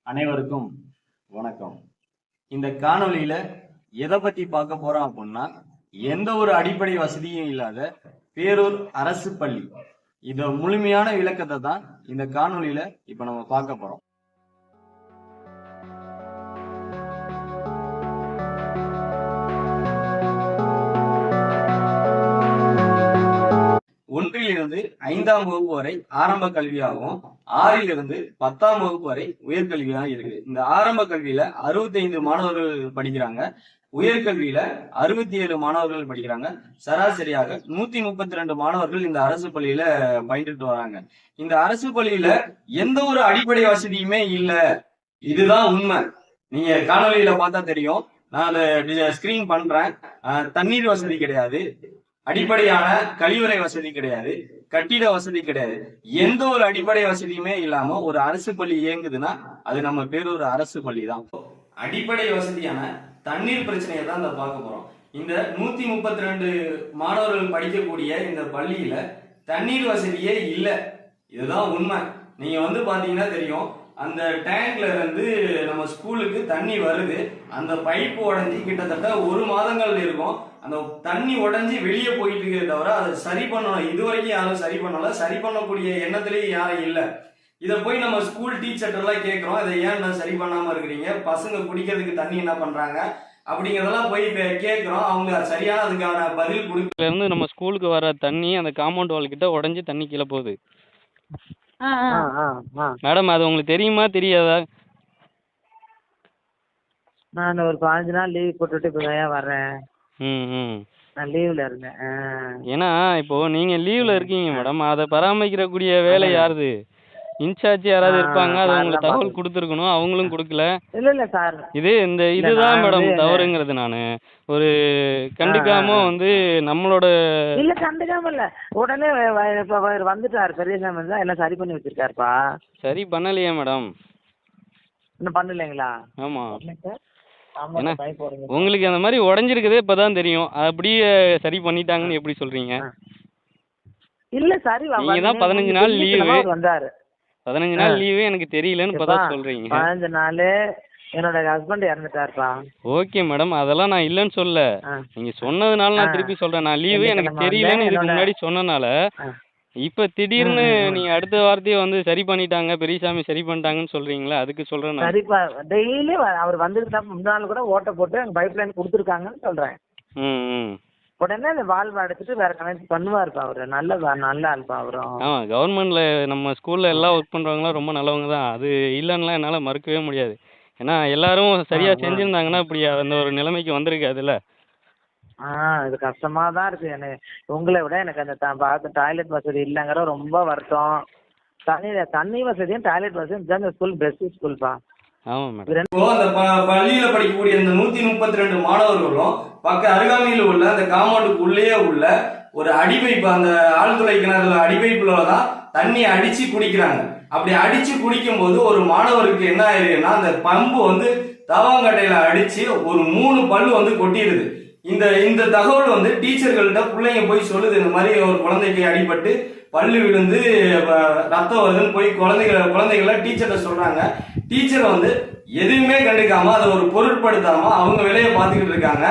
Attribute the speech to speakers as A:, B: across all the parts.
A: அனைவருக்கும் வணக்கம். இந்த காணொளியில எதை பத்தி பார்க்க போறோம் அப்படின்னா, எந்த ஒரு அடிப்படை வசதியும் இல்லாத பேரூர் அரசு பள்ளி, இத முழுமையான விளக்கத்தை தான் இந்த காணொளியில இப்ப நம்ம பார்க்க போறோம். ஒன்றிலிருந்து 5ஆம் வகுப்பு வரை ஆரம்ப கல்வியாகவும் 6லிருந்து 10ஆம் வகுப்பு வரை உயர்கல்வியாக இருக்கு. இந்த ஆரம்ப கல்வியில 65 மாணவர்கள் படிக்கிறாங்க, உயர்கல்வியில 67 மாணவர்கள் படிக்கிறாங்க. சராசரியாக 132 மாணவர்கள் இந்த அரசு பள்ளியில பயின்றுட்டு வராங்க. இந்த அரசு பள்ளியில எந்த ஒரு அடிப்படை வசதியுமே இல்ல, இதுதான் உண்மை. நீங்க காணொலியில பார்த்தா தெரியும், நான் அதை ஸ்கிரீன் பண்றேன். தண்ணீர் வசதி கிடையாது, அடிப்படையான கழிவறை வசதி கிடையாது, கட்டிட வசதி கிடையாது. எந்த ஒரு அடிப்படை வசதியுமே இல்லாம ஒரு அரசு பள்ளி இயங்குதுன்னா அது நம்ம பேரூர் அரசு பள்ளி தான். அடிப்படை வசதியான தண்ணீர் பிரச்சனையை தான் இந்த பார்க்க போறோம். இந்த 132 மாணவர்கள் படிக்கக்கூடிய இந்த பள்ளியில தண்ணீர் வசதியே இல்லை, இதுதான் உண்மை. நீங்க பாத்தீங்கன்னா தெரியும், அந்த டேங்க்ல இருந்து நம்ம ஸ்கூலுக்கு தண்ணி வருது, அந்த பைப்பு உடஞ்சி கிட்டத்தட்ட 1 மாதங்கள் இருக்கும். அந்த தண்ணி உடஞ்சி வெளியே போயிட்டு இருக்கிறத தவிர அதை சரி பண்ணணும் இதுவரைக்கும் யாரும் சரி பண்ணல, சரி பண்ணக்கூடிய எண்ணத்திலேயே யாரும் இல்லை. இதை போய் நம்ம ஸ்கூல் டீச்சர் எல்லாம் கேட்கிறோம், இதை ஏன் நான் சரி பண்ணாம இருக்கிறீங்க, பசங்க குடிக்கிறதுக்கு தண்ணி என்ன பண்றாங்க அப்படிங்கறதெல்லாம் போய் கேட்கிறோம். அவங்க சரியான அதுக்கான பதில் கொடுக்கல. இருந்து நம்ம ஸ்கூலுக்கு வர தண்ணி அந்த காம்பவுண்ட் வால் கிட்ட உடஞ்சி தண்ணி கீழே போகுது. மேடம், அது உங்களுக்கு தெரியுமா தெரியாதா?
B: நான் ஒரு 15 நாள் லீவ் போட்டுட்டு இப்போ வரேன். நான் லீவ்ல இருந்தேன்.
A: ஏன்னா இப்போ நீங்க லீவ்ல இருக்கீங்க மேடம், அதை பராமரிக்கக்கூடிய வேலை யாருது? இன்சார்ஜ் யாராவது இருப்பாங்க, அது உங்களுக்கு தகவல் கொடுத்துருக்கணும், அவங்களும் கொடுக்கல.
B: இல்ல சார்,
A: இதுதான் மேடம் தவறுங்கிறது. நானு ஒரு கண்டுக்காம நம்மளோட
B: இல்ல கண்டுக்காம இல்ல, உடனே வந்துட்டாரு பெரியசாமி தான் எல்லாம் சரி பண்ணி வச்சிருக்காருப்பா.
A: சரி பண்ணலையே மேடம்?
B: இன்னும் பண்ணலைங்களா?
A: ஆமா. உங்களுக்கு அந்த மாதிரி உடஞ்சிருக்கதே இப்பதான் தெரியும், அப்படியே சரி பண்ணிட்டாங்கன்னு எப்படி சொல்றீங்க?
B: இல்ல சரி,
A: நீங்க தான் 15 நாள் லீவு
B: வந்தாரு.
A: 15 நாள் லீவு எனக்கு தெரியலன்னு இப்பதான் சொல்றீங்க.
B: 15 நாள் என்னோட ஹஸ்பண்ட் இறந்துட்டாருப்பா.
A: ஓகே மேடம், அதெல்லாம் நான் இல்லைன்னு சொல்ல, நீங்க சொன்னதுனால நான் திருப்பி சொல்றேன். நான் லீவு எனக்கு தெரியலன்னு இதுக்கு முன்னாடி சொன்னனால இப்ப திடீர்னு நீங்க அடுத்த வாரத்தையே சரி பண்ணிட்டாங்க, பெரியசாமி சரி பண்ணிட்டாங்கன்னு சொல்றீங்களா, அதுக்கு சொல்றேன்.
B: சரிப்பா, டெய்லி அவர் வந்துட்டு முன்னாள் கூட ஓட்ட போட்டு பைப் லைன் கொடுத்துருக்காங்கன்னு சொல்றேன். உடனே அந்த வால்வ் அடைச்சிட்டு வேற கனெக்ட் பண்ணுவாருப்பா. அவரு நல்ல ஆள்பா அவரும்.
A: கவர்மெண்ட்ல நம்ம ஸ்கூல்ல எல்லாம் ஒர்க் பண்றவங்களாம் ரொம்ப நல்லவங்க தான், அது இல்லைன்னா என்னால மறுக்கவே முடியாது. ஏன்னா எல்லாரும் சரியா செஞ்சிருந்தாங்கன்னா இப்படி அந்த ஒரு நிலைமைக்கு வந்திருக்காதுல்ல.
B: இது கஷ்டமா தான் இருக்கு. எனக்கு உங்களை விட எனக்கு அந்த டாய்லெட் வசதி இல்லைங்கிற ரொம்ப வருத்தம். தண்ணி வசதியும் டாய்லெட் வசதியும் ஸ்கூல் பெஸ்ட் ஸ்கூல்பா.
A: பள்ளியில படிக்கக்கூடிய இந்த 132 மாணவர்களும் அருகாமையில் உள்ள அந்த காம்பவுண்டுக்கு உள்ளே உள்ள ஒரு அடிபைப்பு, அந்த ஆழ்துளை கிணறுல அடிபைப்புல தான் தண்ணி அடிச்சு குடிக்கிறாங்க. அப்படி அடிச்சு குடிக்கும் போது ஒரு மாணவருக்கு என்ன ஆயிருக்குன்னா, அந்த பம்பு தவாங்கட்டையில அடிச்சு ஒரு 3 பல்லு கொட்டிடுது. இந்த தகவல் டீச்சர்கள்ட்ட பிள்ளைங்க போய் சொல்லுது, இந்த மாதிரி ஒரு குழந்தைக்கு அடிபட்டு பல்லு விழுந்து ரத்தம் வருதுன்னு போய் குழந்தைகளை டீச்சர்கிட்ட சொல்றாங்க. டீச்சர் எதுவுமே கண்டுக்காம அதை ஒரு பொருட்படுத்தாம அவங்க வேலையை பார்த்துக்கிட்டு இருக்காங்க.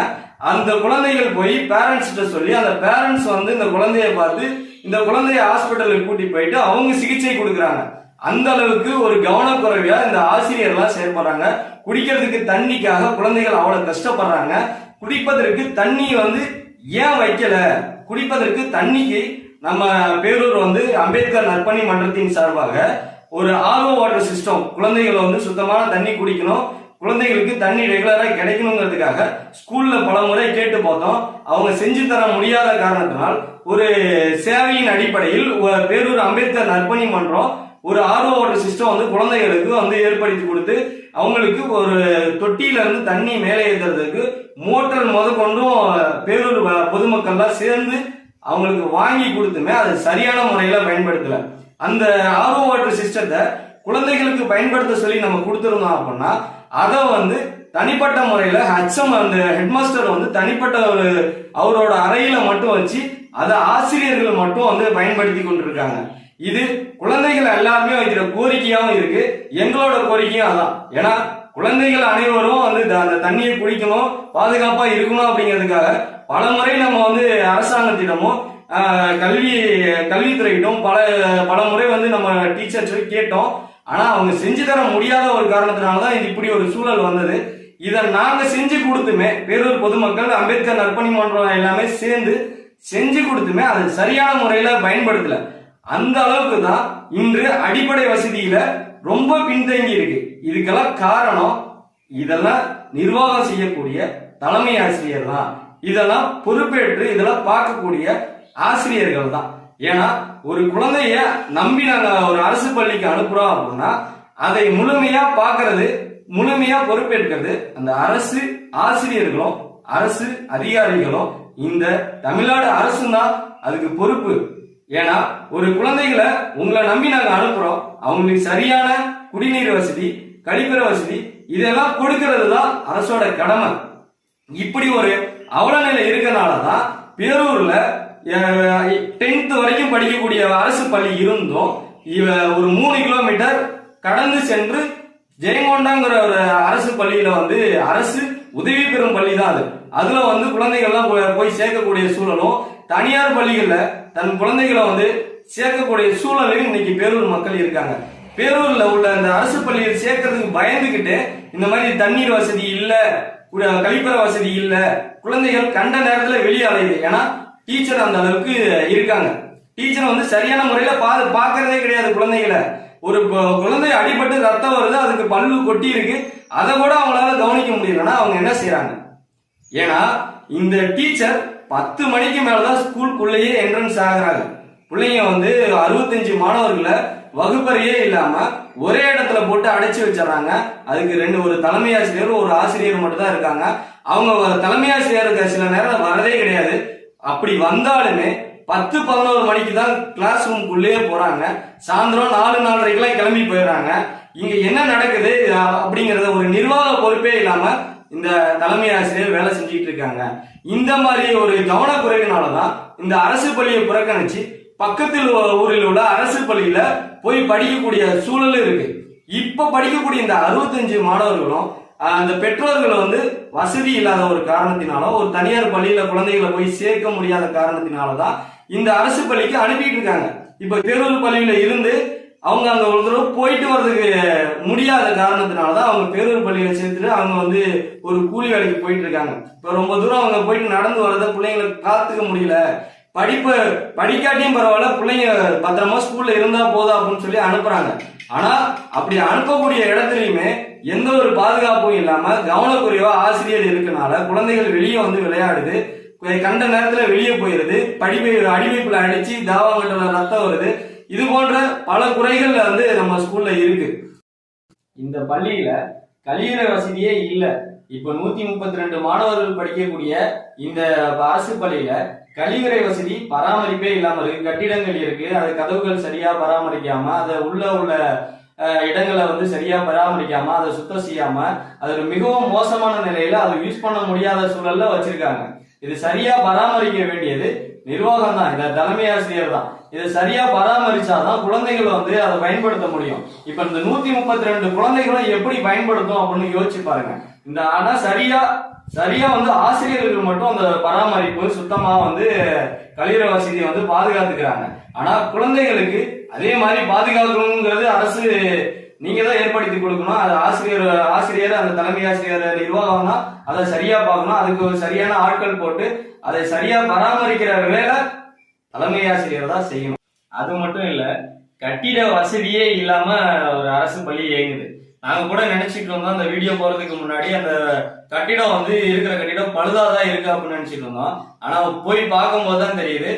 A: அந்த குழந்தைகள் போய் பேரண்ட்ஸ் கிட்ட சொல்லி அந்த பேரண்ட்ஸ் இந்த குழந்தைய பார்த்து இந்த குழந்தைய ஹாஸ்பிட்டலுக்கு கூட்டி போயிட்டு அவங்க சிகிச்சை கொடுக்குறாங்க. அந்த அளவுக்கு ஒரு கவனக்குறைவியா இந்த ஆசிரியர்லாம் செயல்படுறாங்க. குடிக்கிறதுக்கு தண்ணிக்காக குழந்தைகள் அவ்வளவு கஷ்டப்படுறாங்க. குடிப்பதற்கு தண்ணி ஏன் வைக்கல, குடிப்பதற்கு தண்ணிக்கு நம்ம பேரூர் அம்பேத்கர் நற்பணி மன்றத்தின் சார்பாக ஒரு ஆர்ஓ வாட்டர் சிஸ்டம், குழந்தைகள் சுத்தமான தண்ணி குடிக்கணும், குழந்தைகளுக்கு தண்ணி ரெகுலரா கிடைக்கணுங்கிறதுக்காக ஸ்கூல்ல பல முறை கேட்டு பார்த்தோம். அவங்க செஞ்சு தர முடியாத காரணத்தினால் ஒரு சேவையின் அடிப்படையில் பேரூர் அம்பேத்கர் நற்பணி மன்றம் ஒரு ஆர்ஓ வாட்டர் சிஸ்டம் குழந்தைகளுக்கு ஏற்படுத்தி கொடுத்து அவங்களுக்கு ஒரு தொட்டியில இருந்து தண்ணி மேலே ஏற்றுறதுக்கு மோட்டர் கொண்டும் பேரூர் பொதுமக்கள்லாம் சேர்ந்து அவங்களுக்கு வாங்கி கொடுத்துமே அது சரியான முறையில பயன்படுத்தல. அந்த ஆர்ஓ வாட்டர் சிஸ்டத்தை குழந்தைகளுக்கு பயன்படுத்த சொல்லி நம்ம கொடுத்துருந்தோம் அப்படின்னா அதை தனிப்பட்ட முறையில ஹெச்எம் அந்த ஹெட்மாஸ்டர் தனிப்பட்ட ஒரு அவரோட அறையில மட்டும் வச்சு அதை ஆசிரியர்கள் மட்டும் பயன்படுத்தி கொண்டிருக்காங்க. இது குழந்தைகள் எல்லாருமே வைக்கிற கோரிக்கையாவும் இருக்கு, எங்களோட கோரிக்கையும் அதான். ஏன்னா குழந்தைகள் அனைவரும் வந்து அந்த தண்ணியை குடிக்கணும், பாதுகாப்பா இருக்கணும் அப்படிங்கிறதுக்காக பல முறை நம்ம வந்து அரசாங்கத்திடமும் கல்வித்துறையிட்டும் பல முறை வந்து நம்ம டீச்சர்ஸ் கேட்டோம். ஆனா அவங்க செஞ்சு தர முடியாத ஒரு காரணத்தினாலதான் இது இப்படி ஒரு சூழல் வந்தது. இதை நாங்க செஞ்சு கொடுத்துமே, பேரூர் பொதுமக்கள், அம்பேத்கர் நற்பணி மன்றம் எல்லாமே சேர்ந்து செஞ்சு கொடுத்துமே அது சரியான முறையில பயன்படுத்தல. அந்த அளவுக்கு தான் இன்று அடிப்படை வசதியில ரொம்ப பின்தங்கி இருக்கு. இதுக்கெல்லாம் காரணம் இதெல்லாம் நிர்வாகம் செய்யக்கூடிய தலைமை ஆசிரியர் தான். இதெல்லாம் பொறுப்பேற்று இதெல்லாம் பார்க்கக்கூடிய ஆசிரியர்கள் தான். ஏன்னா ஒரு குழந்தைய நம்பி நாங்க ஒரு அரசு பள்ளிக்கு அனுப்புறோம் அப்படின்னா அதை முழுமையா பார்க்கறது, முழுமையா பொறுப்பேற்கிறது அந்த அரசு ஆசிரியர்களும் அரசு அதிகாரிகளும், இந்த தமிழ்நாடு அரசு தான் அதுக்கு பொறுப்பு. ஏன்னா ஒரு குழந்தைகளை உங்களை நம்பி நாங்க அனுப்புறோம், அவங்களுக்கு சரியான குடிநீர் வசதி, கழிப்பற வசதி இதெல்லாம் கொடுக்கிறது தான் அரசோட கடமை. இப்படி ஒரு அவலநிலை இருக்கனாலதான் பேரூர்ல 10th வரைக்கும் படிக்கக்கூடிய அரசு பள்ளி இருந்தும் ஒரு 3 கிலோமீட்டர் கடந்து சென்று ஜெயங்கொண்டாங்கிற ஒரு அரசு பள்ளியில வந்து அரசு உதவி பெறும் பள்ளி தான் அதுல வந்து குழந்தைகள்லாம் போய் சேர்க்கக்கூடிய சூழலும், தனியார் பள்ளிகள்ல தன் குழந்தைகளை வந்து சேர்க்கக்கூடிய சூழலையும் இன்னைக்கு பேரூர் மக்கள் இருக்காங்க. பேரூர்ல உள்ள அந்த அரசு பள்ளியில் சேர்க்கறதுக்கு பயந்துகிட்டு இந்த மாதிரி தண்ணீர் வசதி இல்ல, கழிப்பற வசதி இல்ல, குழந்தைகள் கண்ட நேரத்துல வெளியே அலையுது. ஏன்னா டீச்சர் அந்த அளவுக்கு இருக்காங்க. டீச்சர் வந்து சரியான முறையில பாக்குறதே கிடையாது குழந்தைகளை. ஒரு குழந்தை அடிபட்டு ரத்தம் வருது, அதுக்கு பல்லு கொட்டி இருக்கு, அதை கூட அவங்களால கவனிக்க முடியலன்னா அவங்க என்ன செய்யறாங்க? ஏன்னா இந்த டீச்சர் 10 மணிக்கு மேலதான் ஸ்கூலுக்குள்ளேயே என்ட்ரன்ஸ் ஆகுறாங்க. பிள்ளைங்க வந்து 65 மாணவர்களை வகுப்பறையே இல்லாம ஒரே இடத்துல போட்டு அடைச்சு வச்சிடறாங்க. அதுக்கு ஒரு தலைமை ஆசிரியர் ஒரு ஆசிரியர் மட்டும் தான் இருக்காங்க. அவங்க தலைமை ஆசிரியருக்கு சில நேரம் வரதே கிடையாது. அப்படி வந்தாலுமே 10-11 மணிக்கு தான் கிளாஸ் ரூம்குள்ளேயே போறாங்க. சாயந்தரம் 4-4:30 கிளம்பி போயிடுறாங்க. இங்க என்ன நடக்குது அப்படிங்கறத ஒரு நிர்வாக பொறுப்பே இல்லாம இந்த தலைமை ஆசிரியர் வேலை செஞ்சுட்டு இருக்காங்க. இந்த மாதிரி ஒரு கவனக்குறைவினாலதான் இந்த அரசு பள்ளியை புறக்கணிச்சு பக்கத்தில் ஊரில் உள்ள அரசு பள்ளியில போய் படிக்கக்கூடிய சூழல் இருக்கு. இப்ப படிக்கக்கூடிய இந்த 65 மாணவர்களும் அந்த பெற்றோர்கள் வந்து வசதி இல்லாத ஒரு காரணத்தினால ஒரு தனியார் பள்ளியில குழந்தைகளை போய் சேர்க்க முடியாத காரணத்தினாலதான் இந்த அரசு பள்ளிக்கு அனுப்பிட்டு இருக்காங்க. இப்ப பேரூர் பள்ளியில இருந்து அவங்க அங்க ஒரு தடவை போயிட்டு வர்றதுக்கு முடியாத காரணத்தினாலதான் அவங்க பேரூர் பள்ளியில சேர்த்துட்டு அவங்க வந்து ஒரு கூலி வேலைக்கு போயிட்டு இருக்காங்க. இப்ப ரொம்ப தூரம் அவங்க போயிட்டு நடந்து வர்றத பிள்ளைங்களுக்கு காத்துக்க முடியல. படிக்காட்டியும் பரவாயில்ல, பிள்ளைங்க பத்திரமா ஸ்கூல்ல இருந்தா போதும் அப்படின்னு சொல்லி அனுப்புறாங்க. ஆனா அப்படி அனுப்பக்கூடிய இடத்துலயுமே எந்த ஒரு பாதுகாப்பும் இல்லாம கவனக்குறைவா ஆசிரியர் இருக்கனால குழந்தைகள் வெளியே வந்து விளையாடுது, கண்ட நேரத்துல வெளியே போயிருது, அடிவைப்புல அடிச்சு தாவாங்கட்டுல ரத்தம் வருது. இது போன்ற பல குறைகள் வந்து நம்ம ஸ்கூல்ல இருக்கு. இந்த பள்ளியில கழிவறை வசதியே இல்ல. இப்ப 132 மாணவர்கள் படிக்கக்கூடிய இந்த அரசு பள்ளியில கழிவறை வசதி பராமரிப்பே இல்லாம இருக்கு. கட்டிடங்கள் இருக்கு, அது கதவுகள் சரியா பராமரிக்காம, அதை உள்ள இடங்களை வந்து சரியா பராமரிக்காம, அதை சுத்தம் செய்யாம, அது மிகவும் மோசமான நிலையில அதை யூஸ் பண்ண முடியாத சூழல்ல வச்சிருக்காங்க. இது சரியா பராமரிக்க வேண்டியது நிர்வாகம் தான், இந்த தலைமை ஆசிரியர் தான். இதை சரியா பராமரிச்சாதான் குழந்தைகள் வந்து அதை பயன்படுத்த முடியும். இப்ப இந்த 132 குழந்தைகளும் எப்படி பயன்படுத்தும் அப்படின்னு யோசிச்சு பாருங்க. இந்த ஆனா சரியா வந்து ஆசிரியர்கள் மட்டும் அந்த பராமரிப்பு சுத்தமா வந்து கழிவறை வசதியை வந்து பாதுகாத்துக்கிறாங்க. ஆனா குழந்தைகளுக்கு அதே மாதிரி பாதுகாக்கணுங்கிறது அரசு நீங்க தான் ஏற்படுத்தி கொடுக்கணும். அது ஆசிரியர் அந்த தலைமை ஆசிரியர் நிர்வாகம் தான் அதை சரியா பார்க்கணும். அதுக்கு ஒரு சரியான ஆட்கள் போட்டு அதை சரியா பராமரிக்கிற வேலை தலைமை ஆசிரியர் தான் செய்யணும். அது மட்டும் இல்ல, கட்டிட வசதியே இல்லாம ஒரு அரசு பள்ளி இயங்குது. நாங்க கூட நினைச்சிட்டு இருந்தோம் அந்த வீடியோ போறதுக்கு முன்னாடி அந்த கட்டிடம் வந்து இருக்கிற கட்டிடம் பழுதாதான் இருக்கு அப்படின்னு நினைச்சிட்டு இருந்தோம். ஆனா போய் பார்க்கும்போது தான் தெரியுது,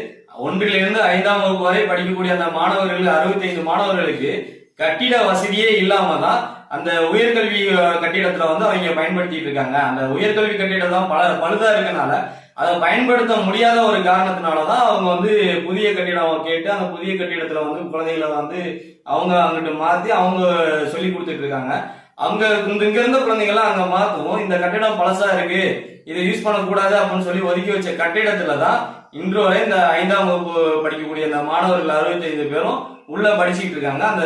A: 1லிருந்து 5ஆம் வகுப்பு வரை படிக்கக்கூடிய அந்த மாணவர்கள் 65 மாணவர்களுக்கு கட்டிட வசதியே இல்லாம தான் அந்த உயர்கல்வி கட்டிடத்துல வந்து அவங்க பயன்படுத்திட்டு இருக்காங்க. அந்த உயர்கல்வி கட்டிடம் தான் பழுதா இருக்கனால அதை பயன்படுத்த முடியாத ஒரு காரணத்தினாலதான் அவங்க வந்து புதிய கட்டிடம் கேட்டு அந்த புதிய கட்டிடத்துல வந்து குழந்தைகளை வந்து அவங்க அங்கிட்டு மாத்தி அவங்க சொல்லி கொடுத்துட்டு இருக்காங்க. அங்க இங்க இருந்த குழந்தைங்களாம் அங்க மாத்துவோம், இந்த கட்டிடம் பழசா இருக்கு, இதை யூஸ் பண்ணக்கூடாது அப்படின்னு சொல்லி ஒதுக்கி வச்ச கட்டிடத்துலதான் இன்று வரை இந்த 5ஆம் வகுப்பு படிக்கக்கூடிய இந்த மாணவர்கள் 65 பேரும் உள்ள படிச்சுட்டு இருக்காங்க. அந்த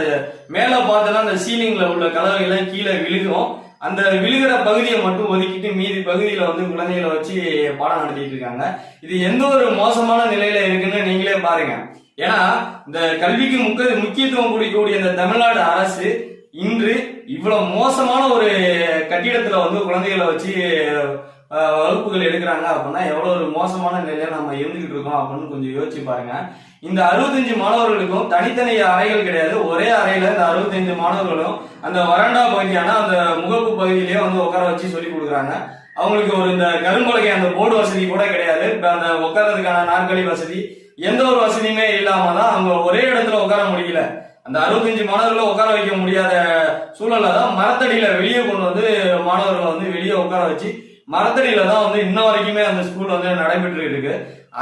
A: மேல பார்த்தோன்னா அந்த சீலிங்ல உள்ள கலவை எல்லாம் கீழே விழுகும். அந்த விழுகிற பகுதியை மட்டும் ஒதுக்கிட்டு மீதி பகுதியில வந்து குழந்தைகளை வச்சு பாடம் நடத்திட்டு இருக்காங்க. இது எந்த ஒரு மோசமான நிலையில இருக்குன்னு நீங்களே பாருங்க. ஏன்னா இந்த கல்விக்கு முக்கியத்துவம் கொடுக்கக்கூடிய இந்த தமிழ்நாடு அரசு இன்று இவ்வளவு மோசமான ஒரு கட்டிடத்துல வந்து குழந்தைகளை வச்சு வகுப்புகள் எடுக்கிறாங்க அப்படின்னா எவ்வளவு ஒரு மோசமான நிலையில நம்ம இருந்துகிட்டு இருக்கோம் அப்படின்னு கொஞ்சம் யோசிச்சு பாருங்க. இந்த 65 மாணவர்களுக்கும் தனித்தனி அறைகள் கிடையாது. ஒரே அறையில இந்த 65 மாணவர்களும் அந்த வராண்டா பகுதியான அந்த முகப்பு பகுதியிலேயே வந்து உட்கார வச்சு சொல்லி கொடுக்குறாங்க. அவங்களுக்கு ஒரு இந்த கரும்பலகை அந்த போர்டு வசதி கூட கிடையாது. அந்த உட்கார்றதுக்கான நாற்காலி வசதி எந்த ஒரு வசதியுமே இல்லாம தான் அவங்க ஒரே இடத்துல உட்கார முடியல. அந்த 65 மாணவர்களை உட்கார வைக்க முடியாத சூழல்ல தான் மரத்தடியில வெளியே கொண்டு வந்து மாணவர்களை வந்து வெளியே உட்கார வச்சு மரத்தடியில தான் வந்து இன்ன வரைக்குமே அந்த ஸ்கூல் வந்து நடைபெற்று இருக்கு.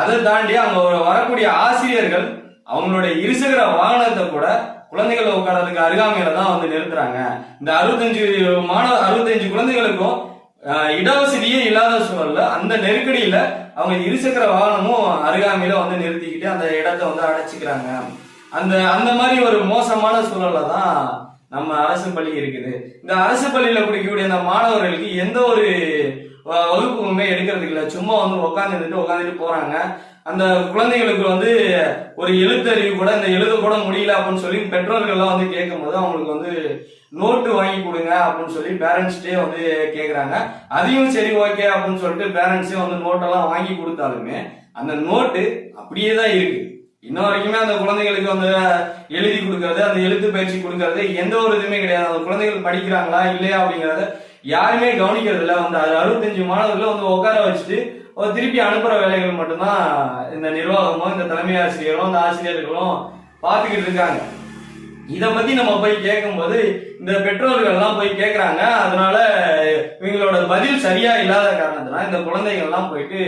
A: அதை தாண்டி அங்க வரக்கூடிய ஆசிரியர்கள் அவங்களுடைய இருசக்கர வாகனத்தை கூட குழந்தைகளை உட்காரதுக்கு அருகாமையில தான் வந்து நிறுத்துறாங்க. இந்த 65 குழந்தைகளுக்கும் இடவசதியே இல்லாத சூழல்ல அந்த நெருக்கடியில அவங்க இருசக்கர வாகனமும் அருகாமையில வந்து நிறுத்திக்கிட்டு அந்த இடத்தை வந்து அடைச்சிக்கிறாங்க. அந்த மாதிரி ஒரு மோசமான சூழல்ல தான் நம்ம அரசு பள்ளி இருக்குது. இந்த அரசு பள்ளியில படிக்கக்கூடிய அந்த மாணவர்களுக்கு எந்த ஒரு வகுப்புமே எடுக்கிறதுக்கு இல்லை. சும்மா வந்து உட்காந்துட்டு போறாங்க. அந்த குழந்தைகளுக்கு வந்து ஒரு எழுத்தறிவு கூட இந்த எழுத கூட முடியல அப்படின்னு சொல்லி பெற்றோர்கள்லாம் வந்து கேட்கும் போது அவங்களுக்கு வந்து நோட்டு வாங்கி கொடுங்க அப்படின்னு சொல்லி பேரண்ட்ஸ்டே வந்து கேட்குறாங்க. அதையும் சரி ஓகே அப்படின்னு சொல்லிட்டு பேரண்ட்ஸே வந்து நோட்டெல்லாம் வாங்கி கொடுத்தாலுமே அந்த நோட்டு அப்படியே தான் இருக்கு. இன்ன வரைக்குமே அந்த குழந்தைகளுக்கு வந்து எழுதி கொடுக்கறது, அந்த எழுத்து பயிற்சி கொடுக்கறது எந்த ஒரு இதுவுமே கிடையாது. அந்த குழந்தைகள் படிக்கிறாங்களா இல்லையா அப்படிங்கறத யாருமே கவனிக்கிறது இல்லை. வந்து 65 மாணவர்களை வந்து உட்கார வச்சுட்டு திருப்பி அனுப்புற வேலைகள் மட்டும்தான் இந்த நிர்வாகமும் இந்த தலைமை ஆசிரியரும் அந்த ஆசிரியர்களும் பார்த்துக்கிட்டு இருக்காங்க. இதை பத்தி நம்ம போய் கேட்கும்போது இந்த பெற்றோர்கள் எல்லாம் போய் கேட்கறாங்க. அதனால இவங்களோட பதில் சரியா இல்லாத காரணத்தினால இந்த குழந்தைகள் எல்லாம் போயிட்டு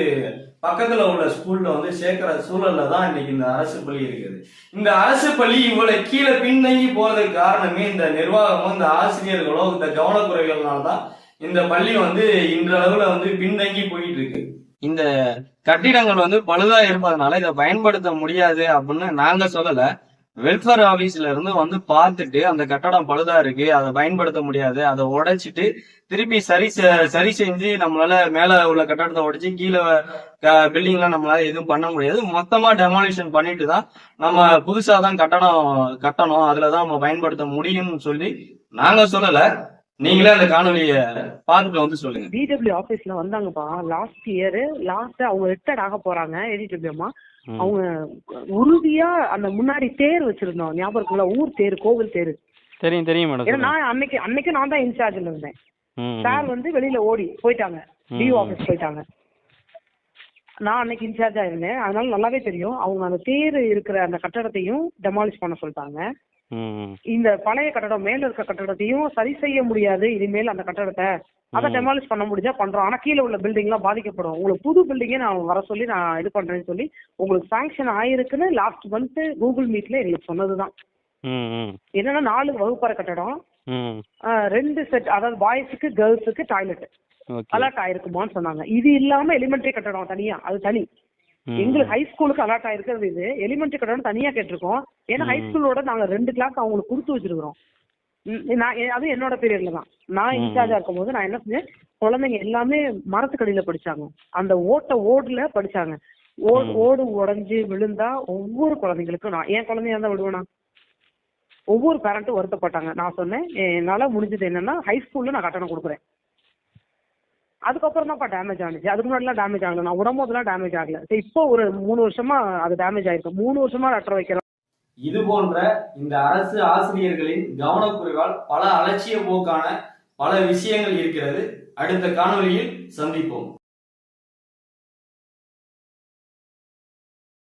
A: பக்கத்துல உள்ள ஸ்கூல்ல வந்து சேர்க்கிற சூழல்ல தான் இன்னைக்கு இந்த அரசு பள்ளி இருக்குது. இந்த அரசு பள்ளி இவ்வளவு கீழே பின்தங்கி போறதுக்கு காரணமே இந்த நிர்வாகமும் இந்த ஆசிரியர்களோ இந்த கவனக்குறைகள்னால்தான் இந்த பள்ளி வந்து இன்றளவுல வந்து பின்தங்கி போயிட்டு இருக்கு. இந்த கட்டிடங்கள் வந்து பழுதா இருப்பதனால இதை பயன்படுத்த முடியாது அப்படின்னு நாங்க சொல்லல. வெல்ஃபேர் ஆபீஸ்ல இருந்து வந்து பார்த்துட்டு அந்த கட்டடம் பழுதா இருக்கு, அதை பயன்படுத்த முடியாது, அதை உடைச்சிட்டு திருப்பி சரி செஞ்சு நம்மளால மேல உள்ள கட்டடத்தை உடைச்சு கீழே பில்டிங்லாம் நம்மளால எதுவும் பண்ண முடியாது, மொத்தமா டெமாலிஷன் பண்ணிட்டு தான் நம்ம புதுசா தான் கட்டணும், அதுலதான் நம்ம பயன்படுத்த முடியும்னு சொல்லி நாங்க சொல்லல. நீங்களே அந்த காணொலிய பார்த்துட்டு வந்து சொல்லுங்க.
C: டிடபிள்யூ ஆபீஸ்ல வந்தாங்கப்பா லாஸ்ட் அவங்க ரிட்டையர்ட் ஆக போறாங்க. ஏடிடபிள்யூமா அவங்க உறுதியா அந்த முன்னாடி தேர் வச்சிருந்தோம், ஞாபகம் இருக்குல்ல, ஊர் தேர், கோவில் தேர்.
D: தெரியும் மேடம்.
C: ஏன்னா நான் அன்னைக்கு நான் தான் இன்சார்ஜ்ல இருந்தேன். சார் வந்து வெளியில ஓடி போயிட்டாங்க, டிஓ ஆபீஸ் போயிட்டாங்க. நான் அன்னைக்கு இன்சார்ஜா இருந்தேன், அதனால நல்லாவே தெரியும். அவங்க அந்த தேர் இருக்கிற அந்த கட்டடத்தையும் டெமாலிஷ் பண்ண சொல்லிட்டாங்க. இந்த பழைய கட்டடம் மேல இருக்க கட்டடத்தையும் சரி செய்ய முடியாது இனிமேல் அந்த கட்டடத்தை, அதை டெமாலிஷ் பண்ண முடிஞ்சா பண்றோம். ஆனா கீழே உள்ள பில்டிங் எல்லாம் பாதிக்கப்படும். உங்களுக்கு புது பில்டிங்கே நான் வர சொல்லி நான் இது பண்றேன்னு சொல்லி உங்களுக்கு சாங்ஷன் ஆயிருக்குன்னு லாஸ்ட் மந்த் கூகுள் மீட்ல எங்களுக்கு சொன்னதுதான். என்னன்னா 4 வகுப்பறை கட்டடம், 2 செட், அதாவது பாய்ஸுக்கு கேர்ள்ஸுக்கு டாய்லெட் அலர்ட் ஆயிருக்குமான்னு சொன்னாங்க. இது இல்லாம எலிமெண்டரி கட்டடம் தனியா, அது தனி. எங்களுக்கு ஹை ஸ்கூலுக்கு அலர்ட் ஆயிருக்கிறது இது, எலிமெண்டரி கட்டடம் தனியா கேட்டிருக்கோம். ஏன்னா ஹை ஸ்கூலோட நாங்க 2 கிளாஸ் அவங்களுக்கு கொடுத்து வச்சிருக்கிறோம். அது என்னோட பீரியட்ல தான் நான் இன்சார்ஜா இருக்கும் போது நான் என்ன செஞ்சேன், குழந்தைங்க எல்லாமே மரத்துக்கடியில படிச்சாங்க, அந்த ஓடுல படிச்சாங்க. ஓடு உடைஞ்சு விழுந்தா ஒவ்வொரு குழந்தைங்களுக்கும், நான் என் குழந்தையா இருந்தா விடுவேனா, ஒவ்வொரு பேரண்ட்டும் வருத்தப்பட்டாங்க. நான் சொன்னேன் என்னால முடிஞ்சது என்னன்னா ஹை ஸ்கூல்ல நான் கட்டணம் கொடுக்குறேன். அதுக்கப்புறம் தான் டேமேஜ் ஆனிச்சு, அதுக்கு முன்னாடிலாம் டேமேஜ் ஆகல, நான் உடம்போதெல்லாம் டேமேஜ் ஆகல. இப்போ ஒரு 3 வருஷமா அது டேமேஜ் ஆயிருக்கு, 3 வருஷமா லெட்டர் வைக்கிறோம்.
A: இது போன்ற இந்த அரசு ஆசிரியர்களின் கவனக்குறைவால் பல அலட்சிய போக்கான பல விஷயங்கள் இருக்கிறது. அடுத்த காணொலியில் சந்திப்போம்.